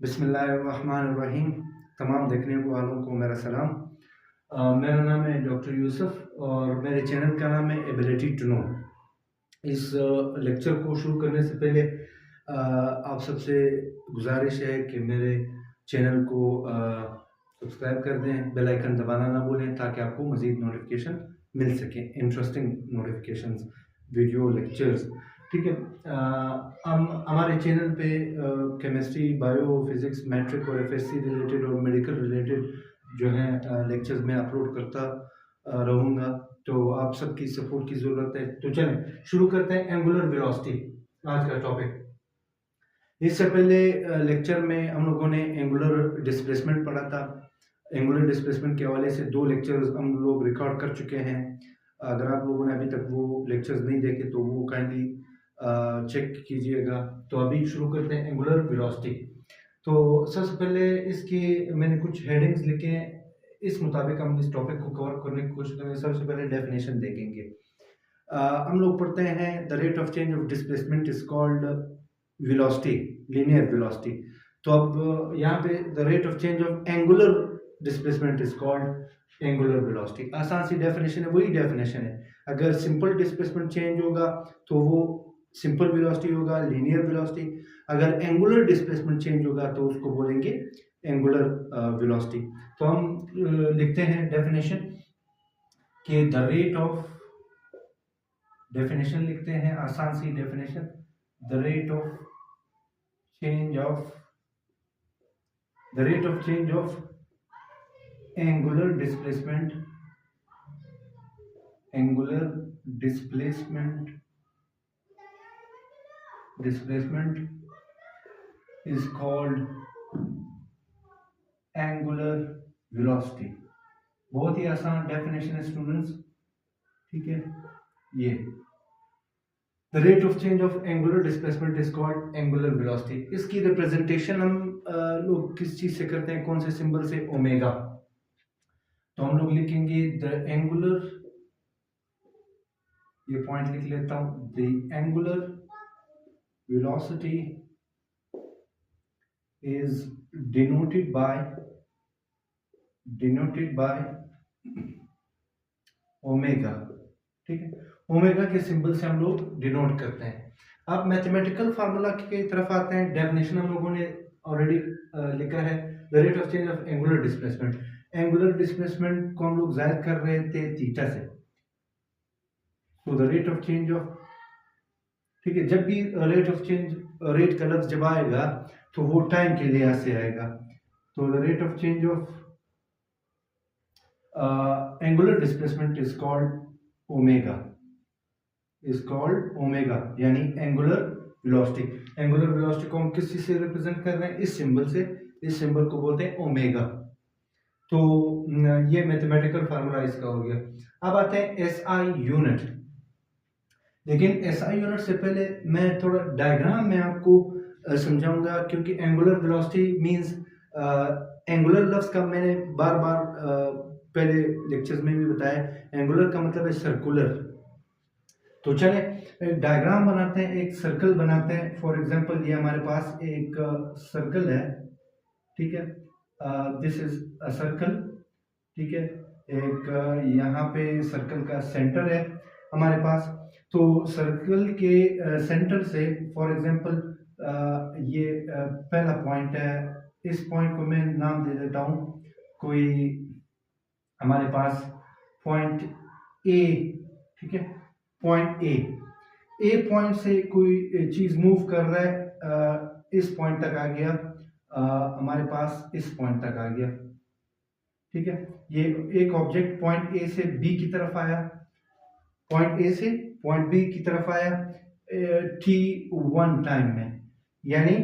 बिस्मिल्लाहिर्रहमानिर्रहीम। तमाम देखने वालों को मेरा सलाम। मेरा नाम है डॉक्टर यूसुफ और मेरे चैनल का नाम है एबिलिटी टू नो। इस लेक्चर को शुरू करने से पहले आप सबसे गुजारिश है कि मेरे चैनल को सब्सक्राइब कर दें, बेल आइकन दबाना ना भूलें ताकि आपको मज़ीद नोटिफिकेशन मिल सके, इंटरेस्टिंग नोटिफिकेशंस, वीडियो लेक्चर्स। ठीक है। हम हमारे चैनल पे केमिस्ट्री, बायो, फिज़िक्स, मैट्रिक और एफएससी रिलेटेड और मेडिकल रिलेटेड जो है लेक्चर्स मैं अपलोड करता रहूँगा, तो आप सबकी सपोर्ट की ज़रूरत है। तो चलें शुरू करते हैं। एंगुलर वेलोसिटी आज का टॉपिक। इससे पहले लेक्चर में हम लोगों ने एंगुलर डिस्प्लेसमेंट पढ़ा था। एंगुलर डिस्प्लेसमेंट के हवाले से 2 लेक्चर्स हम लोग रिकॉर्ड कर चुके हैं। अगर आप लोगों ने अभी तक वो लेक्चर्स नहीं देखे तो वो काइंडली चेक कीजिएगा। तो अभी शुरू करते हैं एंगुलर वेलोसिटी। तो सबसे पहले इसकी मैंने कुछ हेडिंग्स लिखे हैं, इस मुताबिक हम इस टॉपिक को कवर करने की कोशिश करेंगे। सबसे पहले डेफिनेशन देखेंगे। हम लोग पढ़ते हैं the rate of change of displacement is called velocity, linear velocity. तो अब यहाँ पे the rate of change of angular displacement is called angular velocity. आसान सी डेफिनेशन है, वही डेफिनेशन है। अगर सिंपल डिस्प्लेसमेंट चेंज होगा तो वो सिंपल वेलोसिटी होगा, लीनियर वेलोसिटी। अगर एंगुलर डिस्प्लेसमेंट चेंज होगा तो उसको बोलेंगे एंगुलर वेलोसिटी। तो हम लिखते हैं डेफिनेशन कि द रेट ऑफ, डेफिनेशन लिखते हैं आसान सी definition, the rate of change of angular displacement is called angular velocity. बहुत ही आसान डेफिनेशन है स्टूडेंट्स, ठीक है। ये the rate of change of angular displacement is called angular velocity. इसकी रिप्रेजेंटेशन हम लोग किस चीज से करते हैं, कौन से सिंबल से? ओमेगा। तो हम लोग लिखेंगे द एंगुलर, ये पॉइंट लिख लेता हूं, the angular velocity is denoted by omega. ठीक है, ओमेगा के सिंबल से हम लोग डिनोट करते हैं। अब मैथमेटिकल फार्मूला की तरफ आते हैं। डेफिनेशन हम लोगों ने ऑलरेडी लिखा है, the rate of change of angular displacement. Angular displacement को हम लोग जाहिर कर रहे थे थीटा से। तो the rate of change of, ठीक है, जब भी रेट ऑफ चेंज, रेट का लफ्ज जब आएगा तो वो टाइम के लिहाज से आएगा। तो the rate of change of angular displacement is called omega, यानी एंगुलर वेलोसिटी। एंगुलर वेलोसिटी को हम किस चीज से रिप्रेजेंट कर रहे हैं? इस सिंबल से। इस सिंबल को बोलते हैं ओमेगा। तो ये मैथमेटिकल फार्मूला इसका हो गया। अब आते हैं एसआई यूनिट। लेकिन एसआई यूनिट से पहले मैं थोड़ा डायग्राम में आपको समझाऊंगा, क्योंकि एंगुलर वेलोसिटी मींस, एंगुलर लफ्ज का मैंने बार बार पहले लेक्चर्स में भी बताया, एंगुलर का मतलब है सर्कुलर। तो चले डायग्राम बनाते हैं, एक सर्कल बनाते हैं। फॉर एग्जांपल ये हमारे पास एक सर्कल है, ठीक है, दिस इज अ सर्कल, ठीक है। एक यहाँ पे सर्कल का सेंटर है हमारे पास। तो सर्कल के सेंटर से फॉर एग्जांपल ये पहला पॉइंट है। इस पॉइंट को मैं नाम दे देता हूँ, कोई हमारे पास पॉइंट ए, ठीक है, पॉइंट ए पॉइंट से कोई चीज मूव कर रहा है, इस पॉइंट तक आ गया, हमारे पास इस पॉइंट तक आ गया, ठीक है। ये एक ऑब्जेक्ट पॉइंट ए से बी की तरफ आया, पॉइंट ए से पॉइंट बी की तरफ आया t1 टाइम में, यानी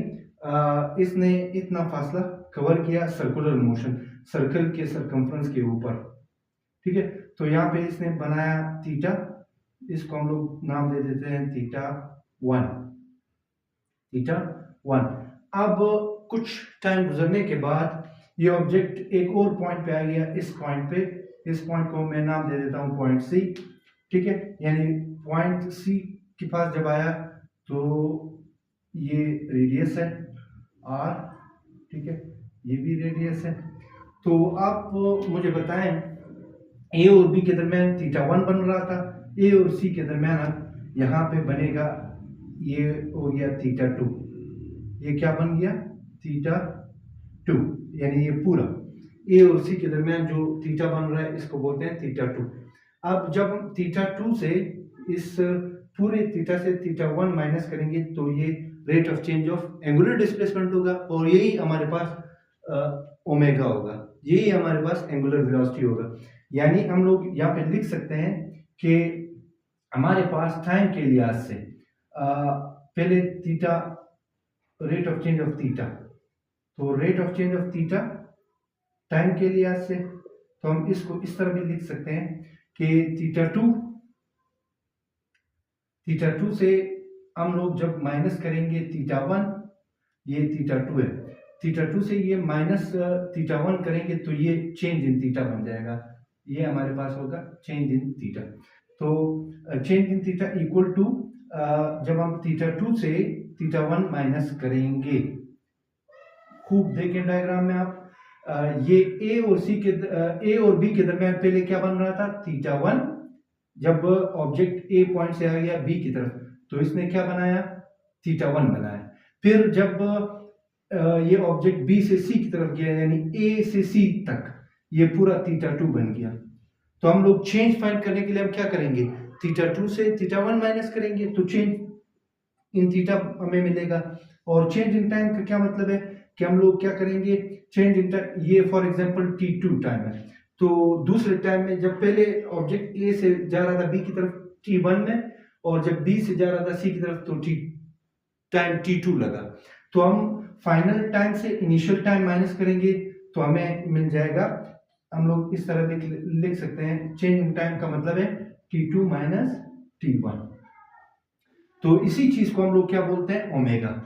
इसने इतना फासला कवर किया सर्कुलर मोशन, सर्कल के सरकमफ्रेंस के ऊपर, ठीक है। तो यहाँ पे इसने बनाया थीटा, इसको हम लोग नाम दे देते हैं थीटा 1। अब कुछ टाइम गुजरने के बाद ये ऑब्जेक्ट एक और पॉइंट पे आ गया, इस पॉइंट पे। इस पॉइंट को मैं नाम दे देता हूँ पॉइंट सी, ठीक है। यानी पॉइंट सी के पास जब आया तो ये रेडियस है r, ठीक है, ये भी रेडियस है। तो आप मुझे बताएं, ए और बी के दरमियान थीटा 1 बन रहा था, ए और सी के दरमियान यहाँ पे बनेगा, ये हो गया थीटा 2, ये क्या बन गया, थीटा 2, यानी ये पूरा ए और सी के दरमियान जो थीटा बन रहा है इसको बोलते हैं थीटा 2। अब जब हम थीटा 2 से इस पूरे थीटा से थीटा 1 माइनस करेंगे तो ये rate of change of angular displacement होगा, और यही हमारे पास ओमेगा होगा, यही हमारे पास एंगुलर वेलोसिटी होगा। यानी हम लोग यहाँ पे लिख सकते हैं कि हमारे पास टाइम के लिहाज से पहले theta, rate of change of theta, तो rate of change of theta time के लिहाज से, तो हम इसको इस तरह भी लिख सकते हैं कि थीटा 2 से हम लोग जब माइनस करेंगे थीटा 1, ये थीटा 2 है, थीटा 2 से ये माइनस थीटा 1 करेंगे तो ये चेंज इन थीटा बन जाएगा, ये हमारे पास होगा चेंज इन थीटा। तो change in theta equal to, जब हम थीटा 2 से थीटा 1 माइनस करेंगे, खूब देखें डायग्राम में आप, ये ए और बी के दरमियान पहले क्या बन रहा था, थीटा 1, जब ऑब्जेक्ट ए पॉइंट से आ गया बी की तरफ तो इसने क्या बनाया, थीटा 1 बनाया। फिर जब ये ऑब्जेक्ट बी से सी की तरफ गया, यानी ए से सी तक, ये पूरा थीटा 2 बन गया। तो हम लोग चेंज फाइंड करने के लिए हम क्या करेंगे, थीटा 2 से थीटा 1 माइनस करेंगे तो चेंज इन थीटा हमें मिलेगा। और चेंज इन टाइम का क्या मतलब है कि हम लोग क्या करेंगे, चेंज इन टाइम, ये फॉर एग्जांपल t2 टाइम है, तो दूसरे टाइम में जब पहले ऑब्जेक्ट ए से जा रहा था बी की तरफ t1 में, और जब बी से जा रहा था सी की तरफ तो टाइम t2 लगा, तो हम फाइनल टाइम से इनिशियल टाइम माइनस करेंगे तो हमें मिल जाएगा, हम लोग इस तरह लिख सकते हैं, चेंज इन टाइम का मतलब है t2 माइनस t1। तो इसी चीज को हम लोग क्या बोलते हैं, ओमेगा।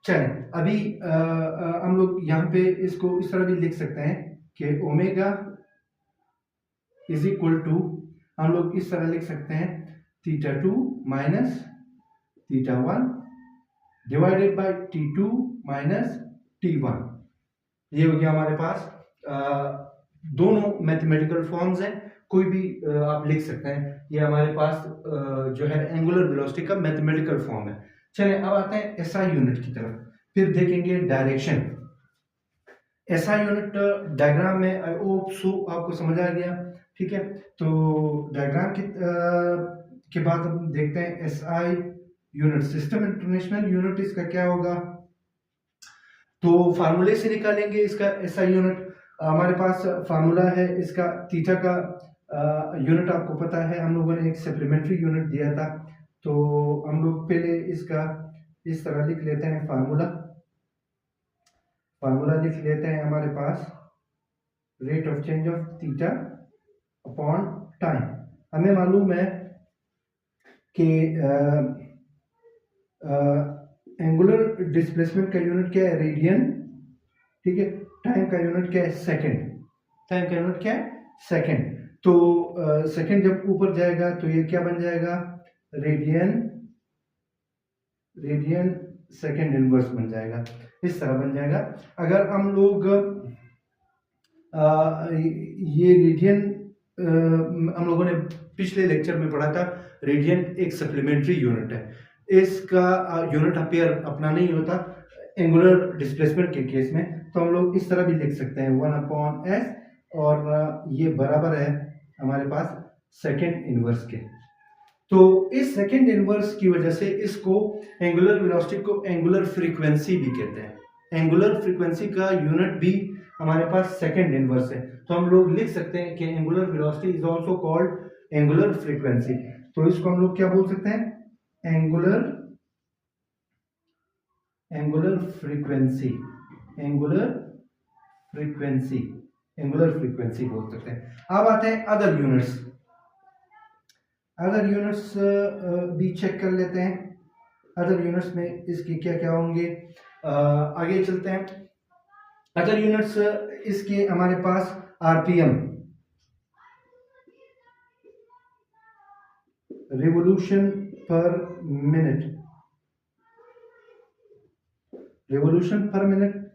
चलें, अभी हम लोग यहाँ पे इसको इस तरह भी लिख सकते हैं कि ओमेगा इज इक्वल टू, हम लोग इस तरह लिख सकते हैं, theta 2 minus theta 1 divided by t2 minus t1। ये हो गया हमारे पास, दोनों मैथमेटिकल फॉर्म्स हैं, कोई भी आप लिख सकते हैं, ये हमारे पास जो है एंगुलर वेलोसिटी का मैथमेटिकल फॉर्म है। चलिए अब आते हैं एसआई यूनिट की तरफ, फिर देखेंगे डायरेक्शन। एसआई यूनिट डायग्राम में आई होप सो आपको समझ आ गया, ठीक है। तो डायग्राम के बाद हम देखते हैं SI unit, system international unit, इसका क्या होगा, तो फार्मूले से निकालेंगे इसका एसआई यूनिट। हमारे पास फार्मूला है इसका, थीटा का यूनिट आपको पता है, हम लोगों ने एक सप्लीमेंट्री यूनिट दिया था, तो हम लोग पहले इसका इस तरह लिख लेते हैं, फार्मूला लिख लेते हैं हमारे पास, rate of change of theta upon time. हमें मालूम है कि एंगुलर डिस्प्लेसमेंट का यूनिट क्या है, रेडियन, ठीक है, टाइम का यूनिट क्या है, सेकंड, टाइम का यूनिट क्या है, सेकंड। तो सेकंड जब ऊपर जाएगा तो ये क्या बन जाएगा, रेडियन सेकंड इनवर्स बन जाएगा, इस तरह बन जाएगा। अगर हम लोग ये रेडियन, हम लोगों ने पिछले लेक्चर में पढ़ा था, रेडियन एक सप्लीमेंट्री यूनिट है, इसका यूनिट अपीयर अपना नहीं होता एंगुलर डिस्प्लेसमेंट के केस में, तो हम लोग इस तरह भी लिख सकते हैं 1/s, और ये बराबर है हमारे पास सेकंड इनवर्स के। तो इस सेकंड इनवर्स की वजह से इसको एंगुलर वेलोसिटी को एंगुलर फ्रीक्वेंसी भी कहते हैं। एंगुलर फ्रीक्वेंसी का यूनिट भी हमारे पास सेकंड इनवर्स है, तो हम लोग लिख सकते हैं कि angular velocity is also called angular frequency. तो इसको हम लोग क्या बोल सकते हैं, एंगुलर फ्रीक्वेंसी बोल सकते हैं। अब आते हैं अदर यूनिट्स, भी चेक कर लेते हैं, अदर यूनिट्स में इसके क्या क्या होंगे। आगे चलते हैं, अदर यूनिट्स इसके हमारे पास आरपीएम, रिवोल्यूशन पर मिनट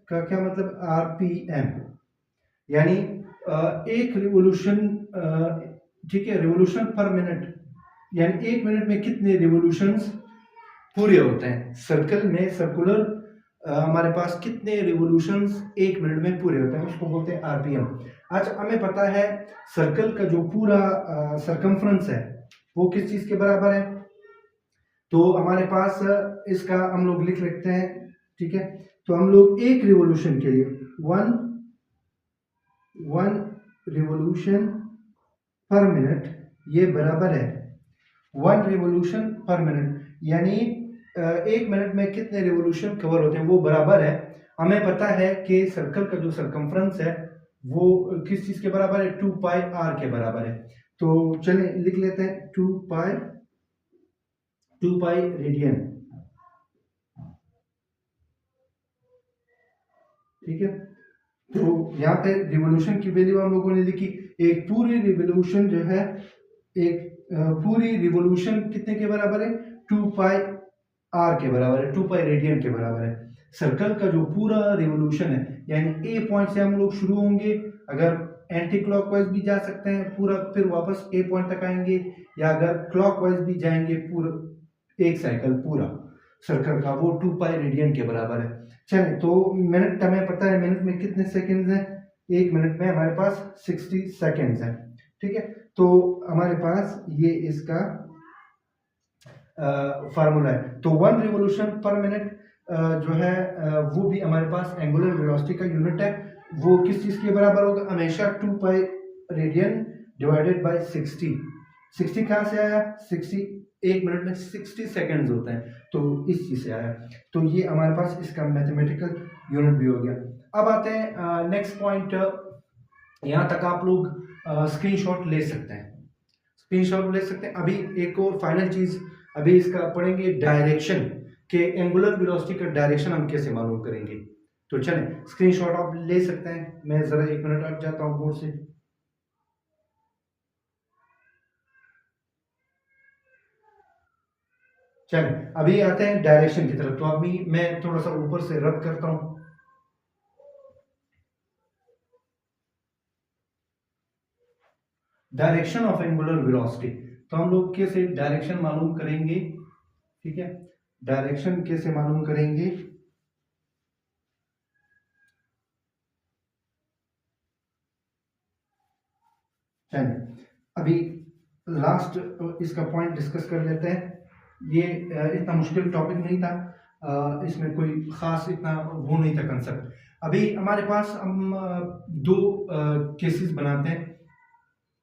का क्या मतलब, RPM, यानी एक रिवोल्यूशन, ठीक है, रिवोल्यूशन पर मिनट, यानी एक मिनट में कितने रिवोल्यूशंस पूरे होते हैं। सर्कल में, सर्कुलर हमारे पास कितने रिवोल्यूशंस एक मिनट में पूरे होते हैं, उसको बोलते हैं RPM। आज हमें पता है सर्कल का जो पूरा सरकमफ्रेंस है वो किस चीज के बराबर है, तो हमारे पास इसका हम लोग लिख लेते हैं, ठीक है। तो हम लोग एक रिवोल्यूशन के लिए वन रिवोल्यूशन पर मिनट, ये बराबर है वन रिवोल्यूशन पर मिनट, यानी एक मिनट में कितने रिवोल्यूशन कवर होते हैं वो बराबर है। हमें पता है कि सर्कल का जो सरकमफ्रेंस है वो किस चीज के बराबर है, 2 पाई r के बराबर है। तो चलिए लिख लेते हैं 2 पाई रेडियन, ठीक है। तो यहाँ पे रिवोल्यूशन की वैल्यू हम लोगों ने लिखी, एक पूरी रिवोल्यूशन जो है, एक पूरी रिवोल्यूशन कितने के बराबर है, 2 पाई r के बराबर है, 2 पाई रेडियन के बराबर है। सर्कल का जो पूरा रिवोल्यूशन है, यानी ए पॉइंट से हम लोग शुरू होंगे, अगर एंटी क्लॉकवाइज भी जा सकते हैं पूरा, फिर वापस ए पॉइंट तक आएंगे, या अगर क्लॉकवाइज भी जाएंगे पूरा एक साइकिल पूरा सर्कल का, वो 2 पाई रेडियन के बराबर है। चलिए, तो मिनट हमें पता है, मिनट में कितने सेकंड्स हैं, एक मिनट में हमारे पास 60 सेकंड्स हैं, ठीक है। तो हमारे पास ये इसका फार्मूला है। तो वन रिवोल्यूशन पर मिनट जो है वो भी हमारे पास एंगुलर वेलोसिटी का यूनिट है, वो किस चीज के बराबर होगा, हमेशा 2 पाई रेडियन डिवाइडेड बाय 60। 60 कहाँ से आया, 60 एक मिनट में 60 सेकंड्स होते हैं, तो इस चीज से आया। तो ये हमारे पास इसका मैथमेटिकल यूनिट भी हो गया। अब आते हैं नेक्स्ट पॉइंट, यहाँ तक आप लोग स्क्रीनशॉट ले सकते हैं, स्क्रीनशॉट ले सकते हैं। अभी एक और फाइनल चीज अभी इसका पढ़ेंगे, डायरेक्शन के, एंगुलर वेलोसिटी का डायरेक्शन हम कैसे मालूम करेंगे। तो चलें, स्क्रीनशॉट आप ले सकते हैं, मैं जरा एक मिनट हट जाता हूं बोर्ड से। चलें, अभी आते हैं डायरेक्शन की तरफ। तो अभी मैं थोड़ा सा ऊपर से रब करता हूं। डायरेक्शन ऑफ एंगुलर वेलोसिटी, तो हम लोग कैसे डायरेक्शन मालूम करेंगे, ठीक है, डायरेक्शन कैसे मालूम करेंगे। चलिए, अभी लास्ट इसका पॉइंट डिस्कस कर लेते हैं। ये इतना मुश्किल टॉपिक नहीं था, इसमें कोई खास इतना वो नहीं था कंसेप्ट। अभी हमारे पास हम दो केसेस बनाते हैं,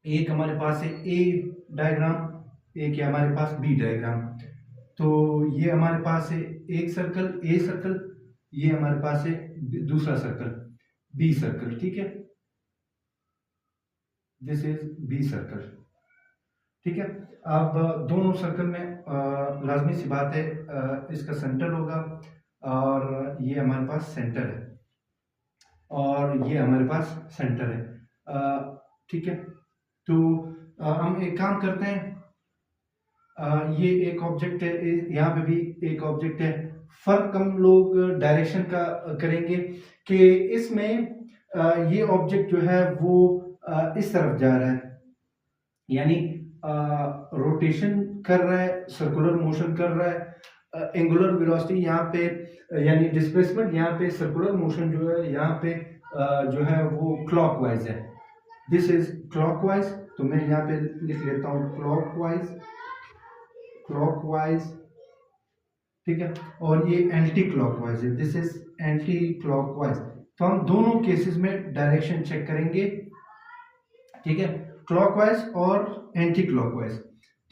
एक हमारे पास है ए डायग्राम, एक है हमारे पास बी डायग्राम। तो ये हमारे पास है एक सर्कल ए सर्कल, ये हमारे पास है दूसरा सर्कल बी सर्कल, ठीक है, दिस इज बी सर्कल, ठीक है। अब दोनों सर्कल में लाजमी सी बात है इसका सेंटर होगा, और ये हमारे पास सेंटर है, और ये हमारे पास सेंटर है, ठीक है। तो हम एक काम करते हैं, ये एक ऑब्जेक्ट है, यहाँ पे भी एक ऑब्जेक्ट है। फर्क हम लोग डायरेक्शन का करेंगे कि इसमें ये ऑब्जेक्ट जो है वो इस तरफ जा रहा है, यानी रोटेशन कर रहा है, सर्कुलर मोशन कर रहा है। एंगुलर वेलोसिटी यहाँ पे, यानी डिस्प्लेसमेंट यहाँ पे, सर्कुलर मोशन जो है यहाँ पे जो है वो क्लॉकवाइज है, दिस इज क्लॉकवाइज। तो मैं यहाँ पे लिख लेता हूँ क्लॉकवाइज, क्लॉकवाइज, ठीक है, और ये एंटी क्लॉकवाइज है, दिस इज एंटी क्लॉकवाइज। तो हम दोनों केसेस में डायरेक्शन चेक करेंगे, ठीक है, क्लॉकवाइज और एंटी क्लॉकवाइज।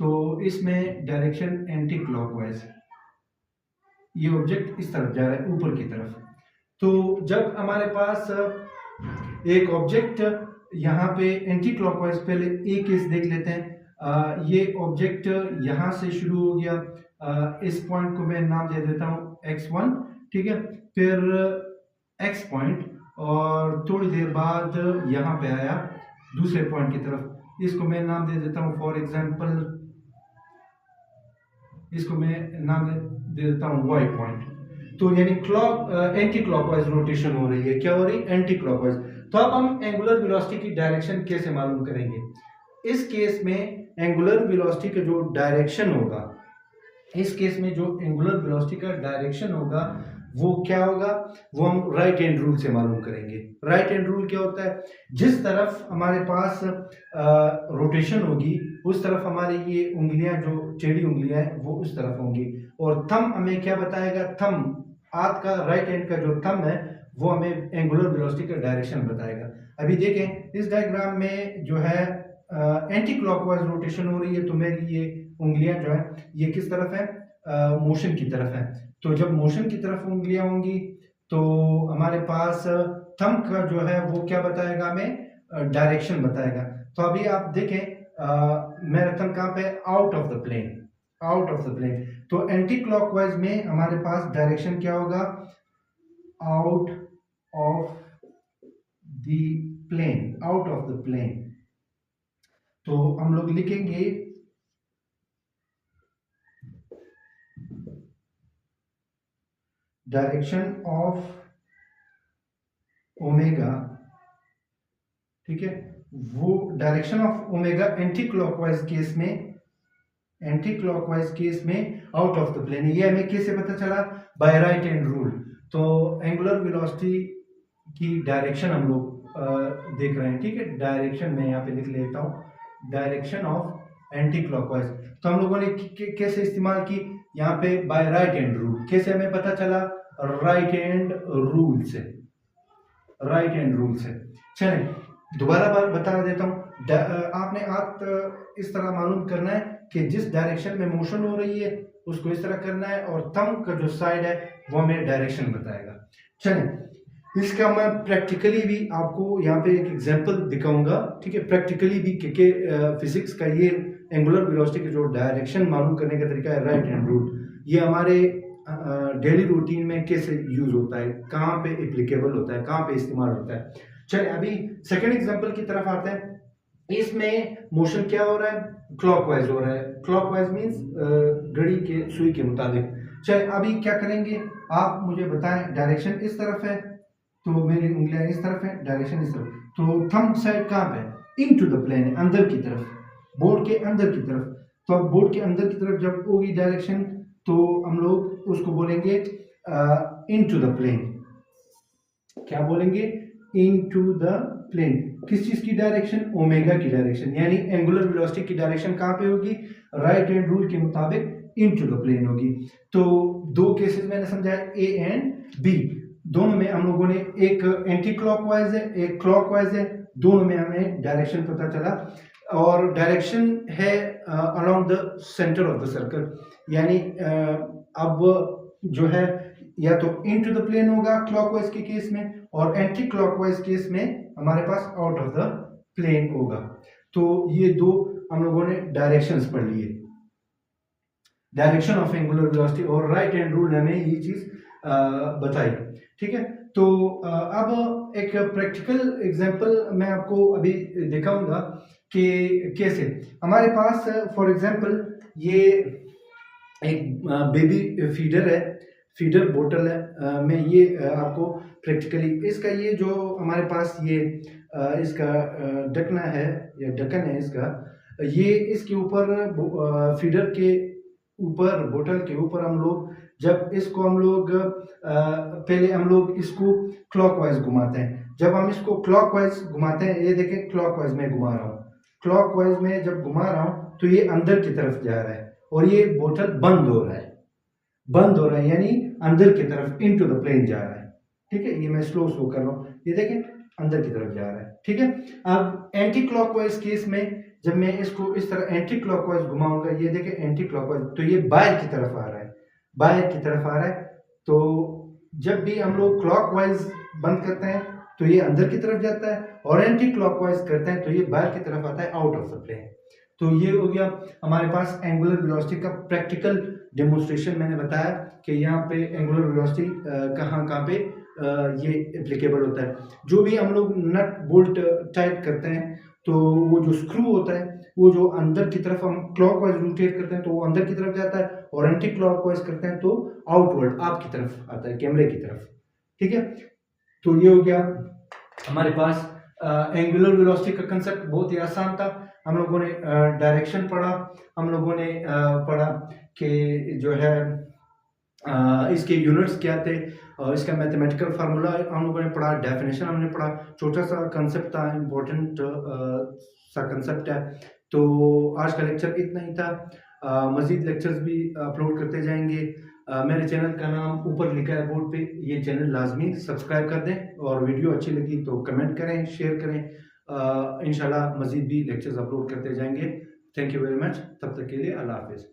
तो इसमें डायरेक्शन एंटी क्लॉकवाइज, ये ऑब्जेक्ट इस तरफ जा रहा है, ऊपर की तरफ। तो जब हमारे पास एक ऑब्जेक्ट यहाँ पे एंटी क्लॉकवाइज, पहले एक केस देख लेते हैं। ये ऑब्जेक्ट यहाँ से शुरू हो गया, इस पॉइंट को मैं नाम दे देता हूँ x1, ठीक है, फिर x पॉइंट, और थोड़ी देर बाद यहाँ पे आया दूसरे पॉइंट की तरफ, इसको मैं नाम दे देता हूँ, फॉर एग्जांपल इसको मैं नाम दे देता हूँ y पॉइंट। तो यानी एंटी क्लॉकवाइज रोटेशन हो रही है। क्या हो रही है? Anti clockwise. तो अब हम एंगुलर वेलोसिटी की डायरेक्शन कैसे मालूम करेंगे? इस केस में एंगुलर वेलोसिटी का जो डायरेक्शन होगा, इस केस में जो एंगुलर वेलोसिटी का डायरेक्शन होगा वो क्या होगा? वो हम राइट हैंड रूल से मालूम करेंगे। राइट हैंड रूल क्या होता है? जिस तरफ हमारे पास रोटेशन होगी उस तरफ हमारी ये उंगलियां, जो टेढ़ी उंगलियां हैं, वो उस तरफ होंगी। और थंब हमें क्या बताएगा? थंब, हाथ का राइट हैंड का जो थंब है वो हमें एंगुलर वेलोसिटी का डायरेक्शन बताएगा। अभी देखें इस डायग्राम में जो है एंटी क्लॉकवाइज रोटेशन हो रही है, तो मेरी ये उंगलियां जो है ये किस तरफ है? मोशन की तरफ है। तो जब मोशन की तरफ उंगलियां होंगी तो हमारे पास थंब का जो है वो क्या बताएगा? हमें डायरेक्शन बताएगा। तो अभी आप देखें मेरा थंब कहाँ पे? Out of the plane, out of the plane. तो एंटी क्लॉकवाइज में हमारे पास डायरेक्शन क्या होगा? Out of the plane, out of the plane. तो हम लोग लिखेंगे डायरेक्शन ऑफ ओमेगा, ठीक है, वो direction of omega anti clockwise case में, एंटी क्लॉकवाइज केस में आउट ऑफ द प्लेन। ये हमें कैसे पता चला? By right hand rule. तो एंगुलर वेलोसिटी की डायरेक्शन हम लोग देख रहे हैं, ठीक है। डायरेक्शन मैं यहाँ पे लिख लेता हूँ, डायरेक्शन ऑफ एंटी क्लॉकवाइज। तो हम लोगों ने कैसे इस्तेमाल की? यहाँ पे बाय राइट हैंड रूल। कैसे हमें पता चला? राइट हैंड रूल से, राइट हैंड रूल से। चलें दोबारा बार बता देता हूँ। आपने हाथ इस तरह मालूम करना है कि जिस डायरेक्शन में मोशन हो रही है उसको इस तरह करना है, और थंब का जो साइड है वो हमें डायरेक्शन बताएगा। चलें इसका मैं प्रैक्टिकली भी आपको यहाँ पे एक एग्जांपल दिखाऊंगा, ठीक है। प्रैक्टिकली भी क्योंकि फिजिक्स का ये एंगुलर वेलोसिटी का जो डायरेक्शन मालूम करने का तरीका है राइट हैंड रूल, ये हमारे डेली रूटीन में कैसे यूज होता है, कहाँ पे एप्लीकेबल होता है, कहाँ पे इस्तेमाल होता है। चलिए अभी सेकंड एग्जांपल की तरफ आते हैं। इसमें मोशन क्या हो रहा है? क्लॉकवाइज हो रहा है। क्लॉकवाइज मींस घड़ी के सुई के मुताबिक। चलिए अभी क्या करेंगे, आप मुझे बताएं। डायरेक्शन इस तरफ है तो मेरी उंगलियां इस तरफ है, डायरेक्शन इस तरफ। तो थंब साइड कहाँ पे? इनटू द प्लेन, अंदर की तरफ, बोर्ड के अंदर की तरफ। तो अब बोर्ड के अंदर की तरफ जब होगी डायरेक्शन तो हम लोग उसको बोलेंगे इनटू द प्लेन। क्या बोलेंगे? Into the plane. किस चीज की डायरेक्शन? ओमेगा की डायरेक्शन। यानी एंगुलर वेलोसिटी की डायरेक्शन कहाँ पे होगी? राइट हैंड रूल के मुताबिक इनटू द प्लेन होगी। तो दो केसेस मैंने समझाया, ए एंड बी। दोनों में हम लोगों ने, एक एंटी क्लॉकवाइज है एक क्लॉकवाइज है, दोनों में हमें डायरेक्शन पता चला। और डायरेक्शन है around the centre of the circle. यानी अब जो है या तो इनटू द प्लेन होगा क्लॉकवाइज के केस में, और एंटी क्लॉकवाइज केस में हमारे पास आउट ऑफ द प्लेन होगा। तो ये दो हम लोगों ने डायरेक्शंस पढ़ लिए, डायरेक्शन ऑफ एंगुलर वेलोसिटी, और राइट हैंड रूल हमें ये चीज बताई, ठीक है। तो अब एक प्रैक्टिकल एग्जांपल मैं आपको अभी दिखाऊंगा कि कैसे हमारे पास फॉर एग्जांपल ये एक बेबी फीडर है, फीडर बोतल है। मैं ये आपको प्रैक्टिकली इसका, ये जो हमारे पास ये इसका ढकना है या ढक्कन है इसका, ये इसके ऊपर फीडर के ऊपर, बोतल के ऊपर हम लोग जब इसको हम लोग पहले हम लोग इसको क्लॉकवाइज घुमाते हैं। जब हम इसको क्लॉकवाइज घुमाते हैं, ये देखें क्लॉकवाइज में घुमा रहा हूँ, क्लॉकवाइज में जब घुमा रहा हूँ तो ये अंदर की तरफ जा रहा है और ये बोतल बंद हो रहा है, बंद हो रहा है यानी अंदर की तरफ इनटू द प्लेन जा रहा है, ठीक है। ये मैं स्लो कर रहा हूँ, ये देखें अंदर की तरफ जा रहा है, ठीक है। अब एंटी क्लॉकवाइज केस में जब मैं इसको इस तरह एंटी क्लॉकवाइज घुमाऊंगा, ये देखें एंटी क्लॉकवाइज, तो ये बाहर की तरफ आ रहा है, बाहर की तरफ आ रहा है। तो जब भी हम लोग क्लॉकवाइज बंद करते हैं तो ये अंदर की तरफ जाता है, और एंटी क्लॉकवाइज करते हैं तो ये बाहर की तरफ आता है, आउट ऑफ द प्लेन। तो ये हो गया हमारे पास एंगुलर वेलोसिटी का प्रैक्टिकल डेमोन्स्ट्रेशन। मैंने बताया कि यहाँ पे एंगुलर वेलोसिटी कहाँ कहाँ पे ये एप्लीकेबल होता है। जो भी हम लोग नट बोल्ट टाइट करते हैं तो वो जो स्क्रू होता है वो जो अंदर की तरफ हम क्लॉकवाइज रोटेट करते हैं तो वो अंदर की तरफ जाता है, और एंटी क्लॉकवाइज करते हैं तो आउटवर्ड आपकी तरफ आता है, कैमरे की तरफ। ठीक है, तो ये हो गया हमारे पास एंगुलर वेलोसिटी का कंसेप्ट। बहुत ही आसान था। हम लोगों ने डायरेक्शन पढ़ा, हम लोगों ने पढ़ा कि जो है इसके यूनिट्स क्या थे, और इसका मैथमेटिकल फार्मूला हम लोगों ने पढ़ा, डेफिनेशन हमने पढ़ा, छोटा सा कंसेप्ट था, इम्पोर्टेंट सा कंसेप्ट है। तो आज का लेक्चर इतना ही था। मज़ीद लेक्चर्स भी अपलोड करते जाएंगे। मेरे चैनल का नाम ऊपर लिखा है बोर्ड पे, ये चैनल लाजमी सब्सक्राइब कर दें, और वीडियो अच्छी लगी तो कमेंट करें, शेयर करें। इंशाल्लाह मज़ीद भी लेक्चर्स अपलोड करते जाएंगे। Thank you very much. तब तक के लिए अल्लाह हाफिज़।